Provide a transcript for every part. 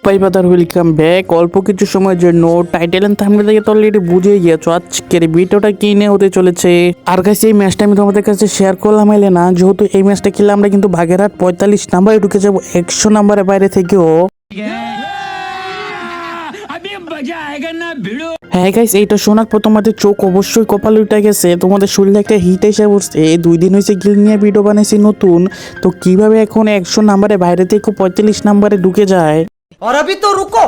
ভাই বাদার welcome back. অল্প কিছু সময়ের জন্য টাইটেল এন্ড থাম্বনেল থেকে তো অলরেডি বুঝে গিয়েছো আজকের ভিডিওটা কি নিয়ে হতে চলেছে। আর গাইস এই ম্যাচটা আমি তোমাদের কাছে শেয়ার করলাম এলে না, যেহেতু এই ম্যাচটা খেলে আমরা কিন্তু বাগেরহাট 45 নাম্বারে ঢুকে যাবো 100 নাম্বারের বাইরে থেকেও। হ্যাঁ গাইস, এইটা শোনার পর তোমাদের চোখ অবশ্যই কপালে উঠে গেছে, তোমাদের শরীরে একটা হিট এসে বসছে। 2 দিন হয়েছে গিল নিয়ে ভিডিও বানাইছি নতুন, তো কিভাবে এখন 100 নাম্বারে বাইরে থেকে 45 নাম্বারে ঢুকে যায়। और अभी तो रुको,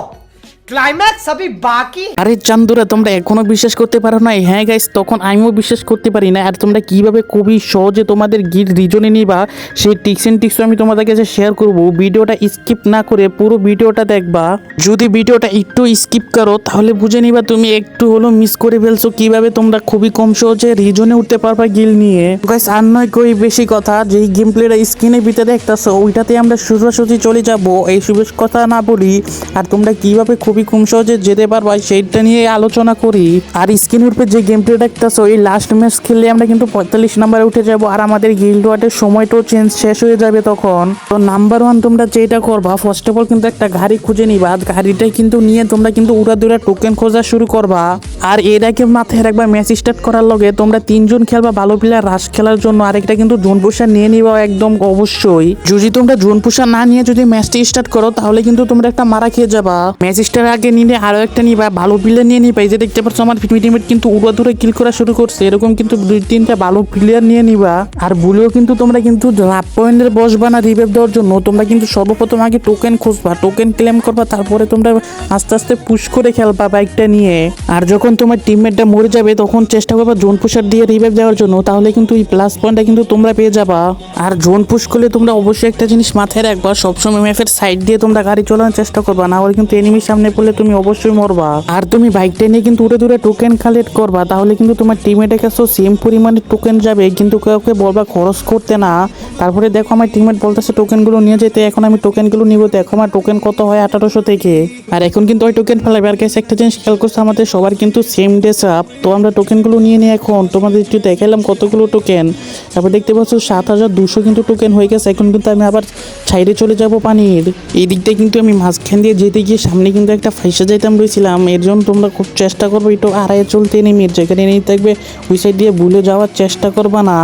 क्लाइमैक्स अभी बाकी। আরে চান্দুরা, তোমরা এখনো বিশ্বাস করতে পারো না? হ্যাঁ গাইস, তখন আমিও বিশ্বাস করতে পারি না। আর তোমরা কিভাবে খুবই সহজে তোমাদের গিল রিজনে নিবা সেই টিক্স এন্ড টিক্স আমি তোমাদের কাছে শেয়ার করব। ভিডিওটা স্কিপ না করে পুরো ভিডিওটা দেখবা। যদি ভিডিওটা একটু স্কিপ করো তাহলে বুঝে নিবা তুমি একটু হলো মিস করে ফেলছো কিভাবে তোমরা খুবই কম সহজে রিজনে উঠতে পারবা গিল নিয়ে। গাইস আর নয় কই বেশি কথা, যেই গেম প্লেটা স্ক্রিনের ভিতরে দেখতেছো ওইটাতে আমরা সোজাসুজি চলে যাব। এই সুবেশ কথা না বলি, আর তোমরা কিভাবে খুবই কম সহজে যেতে পারবা সেইটা নিয়ে আলোচনা করি। আর স্ক্রিনের উপরে যে গেম প্লে দেখতেছো এই লাস্ট ম্যাচ খেললে আমরা কিন্তু 45 নাম্বারে উঠে যাব, আর আমাদের গিল্ড ওয়ার্ডের সময়টাও শেষ হয়ে যাবে তখন। তো নাম্বার 1 তোমরা যেটা করবা, ফার্স্ট অফ অল কিন্তু একটা গাড়ি খুঁজে নিবা। গাড়িটা কিন্তু নিয়ে তোমরা কিন্তু উড়াদুরা টোকেন খোঁজা শুরু করবা। আর এর আগে মাথায় রাখবা ম্যাচ স্টার্ট করার লগে তোমরা 3 জন খেলবা ভালো প্লেয়ার রাশ খেলার জন্য, আর একটা কিন্তু জোন পুষার নিয়ে নিবা একদম অবশ্যই। যদি তোমরা জোন পুষার না নিয়ে যদি ম্যাচটা স্টার্ট করো তাহলে কিন্তু তোমরা একটা মারা খেয়ে যাবা। ম্যাচ স্টার্ট আগে নিলে আরো একটা নিবা ভালো প্লেয়ার নিয়ে নিবা। এই যে দেখতে পাচ্ছ আমার টিমমেট কিন্তু উড়াদুরা কিল করা শুরু করছে, এরকম কিন্তু 2-3টা ভালো প্লেয়ার নিয়ে নিবা। আর ভুলেও কিন্তু তোমরা কিন্তু লাভ পয়েন্টের বসবা না রিভাইভ দেওয়ার জন্য। তোমরা কিন্তু সর্বপ্রথম আগে টোকেন খুঁজবা, টোকেন ক্লেম করবা, তারপরে তোমরা আস্তে আস্তে পুশ করে খেলবা বাইকটা নিয়ে। আর যখন তোমার টিমমেটটা মরে যাবে তখন চেষ্টা করবা জোন পুশার দিয়ে রিভাইভ দেওয়ার জন্য, তাহলে কিন্তু এই প্লাস পয়েন্টটা কিন্তু তোমরা পেয়ে যাবা। আর জোন পুশ করলে তোমরা অবশ্যই একটা জিনিস মাথায় রাখবা, সবসময় ম্যাপের সাইড দিয়ে তোমরা গাড়ি চালানোর চেষ্টা করবা, না হলে কিন্তু এনিমির সামনে পড়লে তুমি অবশ্যই মরবা। আর তুমি বাইকটা নিয়ে কিন্তু উড়ে দূরে টোকেন কালেক্ট করবা, তাহলে কিন্তু তোমার টিমমেটের কাছেও সেম পরিমাণে টোকেন যাবে, কিন্তু কাউকে বলবা খরচ করতে না। তারপরে দেখো আমার টিমমেট বলতেছে টোকেনগুলো নিয়ে যেতে, এখন আমি টোকেনগুলো নিব। দেখো আমার টোকেন কত হয় 1800 থেকে। আর এখন কিন্তু ওই টোকেন ফেলাবে। আর কাছে একটা জিনিস খেয়াল করছে, আমাদের সবার কিন্তু সেম ডেস আপ, তো আমরা টোকেনগুলো নিয়ে নিই। এখন তোমাদের একটু দেখাইলাম কতগুলো টোকেন, তারপর দেখতে পাচ্ছ 7200 কিন্তু টোকেন হয়ে গেছে। এখন কিন্তু আমি আবার সাইডে চলে যাব পানির এই দিকটায়, কিন্তু আমি মাঝখান দিয়ে যেতে গিয়ে সামনে কিন্তু একটা ফাইসা যাইতাম রয়েছিলাম। এর জন্য তোমরা খুব চেষ্টা করবো একটু আড়াই চলতে এনিমির যেখানে এনিমি থাকবে ওই সাইড দিয়ে ভুলে যাওয়ার চেষ্টা করবা না।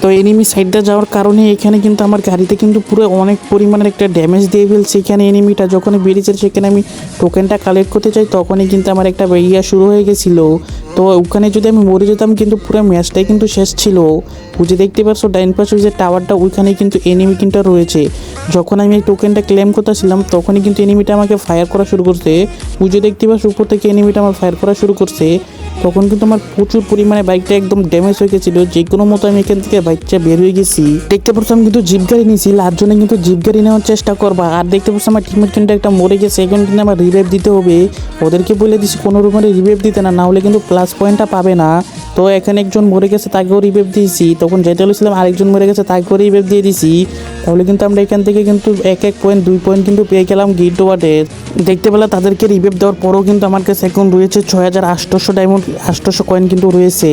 তো এনিমি সাইডটা যাওয়ার কারণে এখানে কিন্তু আমার গাড়িতে কিন্তু পুরো অনেক পরিমাণের একটা ড্যামেজ দিয়ে ফেলছে। এখানে এনিমিটা যখন বেরিয়েছে সেখানে আমি টোকেনটা কালেক্ট করতে চাই তখনই কিন্তু আমার একটা ইয়া শুরু হয়ে গেছিলো। তো ওখানে যদি আমি মরে যেতাম কিন্তু পুরো ম্যাচটাই কিন্তু শেষ ছিল। বুঝে দেখতে পারছো ডাইন পাশে যে টাওয়ারটা ওইখানে কিন্তু এনিমি কিন্তু রয়েছে। যখন আমি এই টোকেনটা ক্লেম করতেছিলাম তখনই কিন্তু এনিমিটা আমাকে ফায়ার করা শুরু করছে। বুঝে দেখতে পাচ্ছ উপর থেকে এনিমিটা আমার ফায়ার করা শুরু করছে। তখন কিন্তু আমার প্রচুর পরিমাণে বাইকটা একদম ড্যামেজ হয়ে গেছিলো, যে কোনো মতো আমি এখান থেকে বাইকটা বের হয়ে গেছি। দেখতে পাচ্ছ আমি কিন্তু জিপ গাড়ি নিয়েছি, আর জন্য কিন্তু জিপ গাড়ি নেওয়ার চেষ্টা করবা। আর দেখতে পাচ্ছ আমার টিমের কিন্তু একটা মরে গেছে, এখন কিন্তু আমার রিভাইভ দিতে হবে। ওদেরকে বলে দিচ্ছি কোনো রকমের রিভাইভ দিতে না, হলে কিন্তু প্লাস পয়েন্টটা পাবে না। তো এখানে একজন মরে গেছে তাকেও রিভাইভ দিয়েছি, তখন যেতে বলেছিলাম আরেকজন মরে গেছে তাকেও রিভাইভ দিয়ে দিয়েছি। তাহলে কিন্তু আমরা এখান থেকে কিন্তু 1 পয়েন্ট 2 পয়েন্ট কিন্তু পেয়ে গেলাম গিল্ড ওয়ার্ডের। দেখতে পেলে তাদেরকে রিভাইভ দেওয়ার পরেও কিন্তু আমার কাছে এখন রয়েছে 6800 ডায়মন্ড, 800 কয়েন কিন্তু রয়েছে।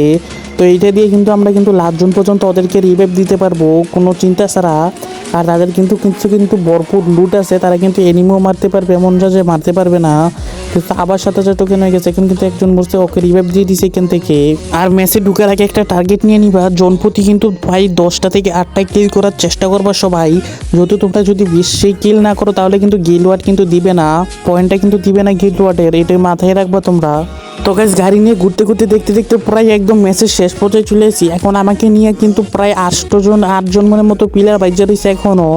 তো এইটা দিয়ে কিন্তু আমরা কিন্তু লাস্ট জন পর্যন্ত ওদেরকে রিভাইভ দিতে পারবো কোনো চিন্তা ছাড়া। আর তাদের কিন্তু কিছু ভরপুর লুট আছে, তারা কিন্তু এনিমিও মারতে পারবে, এমন যে মারতে পারবে না। কিন্তু আবার 7000 টোকেন হয়ে গেছে, এখন কিন্তু একজন বলছে ওকে রিভাইভ দিয়ে দিছে এখান থেকে। আর ম্যাচে ঢুকার আগে একটা টার্গেট নিয়ে নিবা, জনপ্রতি কিন্তু ভাই 10টা থেকে 8টা কিল করার চেষ্টা করবা সবাই। যেহেতু তোমরা যদি বেশি কিল না করো তাহলে কিন্তু গিল্ড ওয়ার্ড কিন্তু দিবে না, পয়েন্টটা কিন্তু দিবে না গিল্ড ওয়ার্ডের, এটা মাথায় রাখবা তোমরা। তো গাইস গাড়ি নিয়ে ঘুরতে ঘুরতে দেখতে দেখতে প্রায় একদম ম্যাচের শেষ পর্যায়ে চলে এসেছি। এখন আমাকে নিয়ে কিন্তু প্রায় 8জন মনের মতো প্লেয়ার বাইজা রয়েছে এখনও।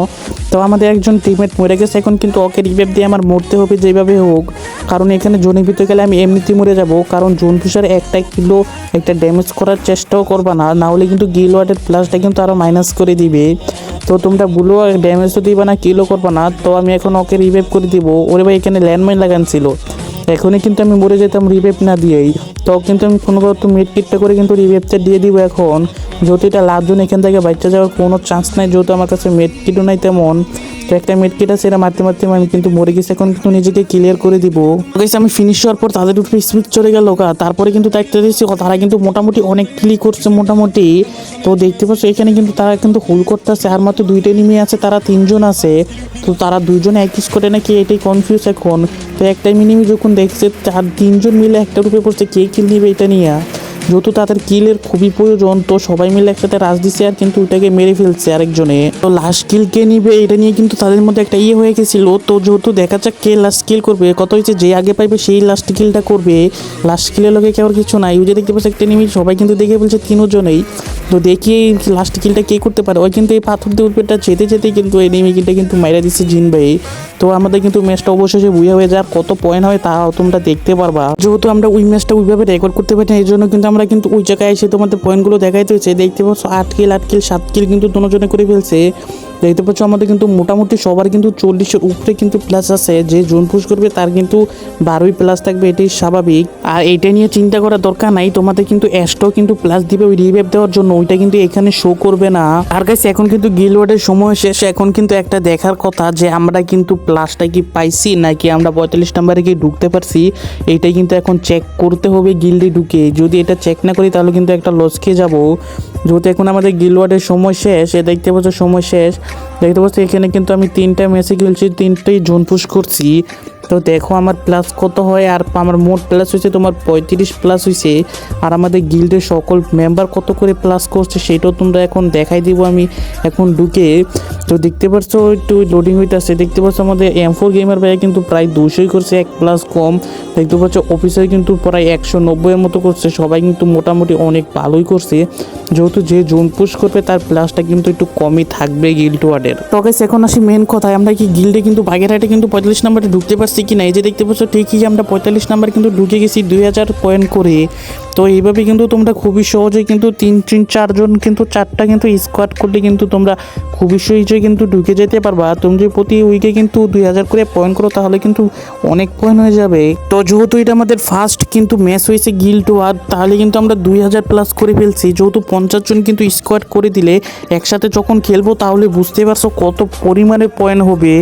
তো আমাদের একজন টিমমেট মরে গেছে, এখন কিন্তু ওকে রিভাইভ দিয়ে আমার মরতে হবে যেভাবে হোক, কারণ এখানে জোনের ভিতরে গেলে আমি এমনিতেই মরে যাব। কারণ জোন পুষার একটা কিলো একটা ড্যামেজ করার চেষ্টাও করবা না, না হলে কিন্তু গিল ওয়ার্ডের প্লাসটা কিন্তু আরও মাইনাস করে দিবে। তো তোমরা ভুলো ড্যামেজও দিবা না, কিলও করবা না। তো আমি এখন ওকে রিভাইভ করে দিব। ওরে ভাই এখানে ল্যান্ডমাইন লাগান ছিল, এখনই কিন্তু আমি মরে যেতাম রিভাইভ না দিয়েই। তো কিন্তু আমি কোনো মিড কিটটা করে কিন্তু রিভাইভটা দিয়ে দিব এখন, যেহেতু এটা লাস্ট জোন, এখান থেকে বাচ্চা যাওয়ার কোনো চান্স নাই, যেহেতু আমার কাছে মেড কিটও নাই তেমন। তো একটা মেডকিট আছে, এটা মারতে মারতে আমি কিন্তু মরে গেছি। এখন কিন্তু নিজেকে ক্লিয়ার করে দিব। গাইস আমি ফিনিশ হওয়ার পর তাদের উপরে স্পিড চলে গেল। তারপরে কিন্তু দেখতে দিচ্ছি তারা কিন্তু মোটামুটি অনেক ক্লি করছে মোটামুটি। তো দেখতে পাচ্ছ এখানে কিন্তু তারা কিন্তু হোল করতেছে, আর মাত্র দুইটা এনিমি আছে, তারা তিনজন আছে। তো তারা দুইজনে এক স্কোয়াডে নাকি, এটাই কনফিউজ এখন। তো একটা এনিমি যখন দেখছে তিনজন মিলে একটা রূপে পড়ছে, কে কিল নিবে এটা নিয়ে। যেহেতু তাদের কিলের খুবই প্রয়োজন, তো সবাই মিলে একসাথে রাজ দিছে আর কিন্তু ওইটাকে মেরে ফেলছে আরেকজনে। তো লাস্ট কিল কে নিবে এটা নিয়ে কিন্তু তাদের মধ্যে একটা হয়ে গেছিল। তো যেহেতু দেখা যাক কে লাস্ট কিল করবে, কত হয়েছে যে আগে পাইবে সেই লাস্ট কিলটা করবে। লাস্ট কিলের লোকে কেউ কিছু নাই, ওই যে দেখতে পাচ্ছে একটা নিমি, সবাই কিন্তু দেখে বলছে তিনজনেই। তো দেখি লাস্ট কিলটা কে করতে পারে। ওই কিন্তু এই পাথর দিয়ে উপরটা যেতে যেতেই কিন্তু এই নিমি কিলটা কিন্তু মাইরা দিচ্ছে জিন ভাই। তো আমাদের কিন্তু ম্যাচটা অবশেষে বুঝে হয়ে যায়, আর কত পয়েন্ট হয় তা তোমরা দেখতে পারবা। যেহেতু আমরা ওই ম্যাচটা ওইভাবে রেকর্ড করতে পারি না, এই জন্য কিন্তু আমরা কিন্তু ওই জায়গায় এসে তোমাদের পয়েন্টগুলো দেখাইতে হচ্ছে। দেখতে পাচ্ছ 8 কিল 7 কিল কিন্তু দুজনে করে ফেলছে। দেখতে পাচ্ছ আমাদের কিন্তু মোটামুটি সবার কিন্তু 40-এর উপরে কিন্তু প্লাস আছে। যে জোন পুশ করবে তার কিন্তু 12 প্লাস থাকবে, এটাই স্বাভাবিক। আর এইটা নিয়ে চিন্তা করার দরকার নাই, তোমাদের কিন্তু অ্যাশটাও কিন্তু প্লাস দিবে ওই রিভাইভ দেওয়ার জন্য, ওইটা কিন্তু এখানে শো করবে না। আর গাইস এখন কিন্তু গিল্ড ওয়ার্ডের সময় শেষ। এখন কিন্তু একটা দেখার কথা যে আমরা কিন্তু প্লাসটা কি পাইছি নাকি আমরা 45 নম্বরে কি ঢুকতে পারছি, এইটাই কিন্তু এখন চেক করতে হবে গিল্ডে ঢুকে। যদি এটা চেক না করি তাহলে কিন্তু একটা লস খেয়ে যাবো। যেহেতু এখন আমাদের গিল্ড ওয়ার্ডের সময় শেষ, দেখতে পাচ্ছ সময় শেষ। দেখতে পাচ্ছি এখানে কিন্তু আমি 3টা ম্যাচে খেলছি, 3টাই জোন পুশ করছি। তো দেখো আমার প্লাস কত হয়, আর আমার মোট প্লাস হয়েছে তোমার 35 প্লাস হয়েছে। আর আমাদের গিল্ডের সকল মেম্বার কত করে প্লাস করছে সেটাও তোমরা এখন দেখাই দিব আমি এখন ঢুকে। তো দেখতে পাচ্ছ একটু লোডিং হইতেছে। দেখতে পাচ্ছ আমাদের M4 গেমার ভাইয়া কিন্তু প্রায় 200 করছে, 1 প্লাস কম। দেখতে পাচ্ছ অফিসার কিন্তু প্রায় 190-এর মতো করছে। সবাই কিন্তু মোটামুটি অনেক ভালোই করছে, যেহেতু যে জোন পুশ করবে তার প্লাসটা কিন্তু একটু কমই থাকবে গিল্ড ওয়ার্ডের। তো গাইস এখন আসি মেন কথায়, আমরা কি গিল্ডে কিন্তু বাগেরহাটে কিন্তু 45 নম্বরে ঢুকতে পারছি কি না। এই যে দেখতে পাচ্ছ ঠিকই আমরা 45 নাম্বার কিন্তু ঢুকে গেছি 2000 পয়েন্ট করে। তো এইভাবে কিন্তু তোমরা খুবই সহজেই কিন্তু 3-4 জন কিন্তু 4টা কিন্তু স্কোয়াড করলে কিন্তু তোমরা খুবই সহজেই কিন্তু ঢুকে যেতে পারবা। তুমি যদি প্রতি উইকে কিন্তু 2000 করে পয়েন্ট করো তাহলে কিন্তু অনেক পয়েন্ট হয়ে যাবে। তো যেহেতু এটা আমাদের ফার্স্ট কিন্তু ম্যাচ হয়েছে গিল্ড ওয়ার, তাহলে কিন্তু আমরা 2000 প্লাস করে ফেলছি। যেহেতু 50 জন কিন্তু স্কোয়াড করে দিলে একসাথে যখন খেলবো তাহলে বুঝতে পারছো কত পরিমাণে পয়েন্ট হবে।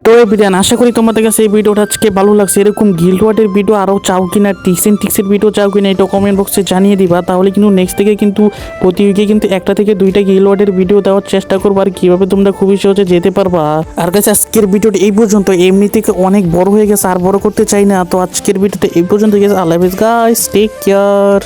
তো এভরিওয়ান, আশা করি তোমাদের কাছে এই ভিডিওটা আজকে ভালো লাগছে। এরকম গিল্ড ওয়ার্ডের ভিডিও আরও চাও কিনা, টিক্সের ভিডিও চাও কিনা, এটা কমেন্ট বক্সে জানিয়ে দিবা। তাহলে কিন্তু নেক্সট থেকে কিন্তু প্রতি উইকে কিন্তু 1টা থেকে 2টা গিল্ড ওয়ার্ডের ভিডিও দেওয়ার চেষ্টা করবো, আর কীভাবে তোমরা খুবই সহজে যেতে পারবা। আর কাছে আজকের ভিডিওটা এই পর্যন্ত। এমনি থেকে অনেক বড় হয়ে গেছে, আর বড় করতে চাই না। তো আজকের ভিডিওটা এই পর্যন্ত গেছে। আল্লাহ হাফেজ গাইস, টেক কেয়ার।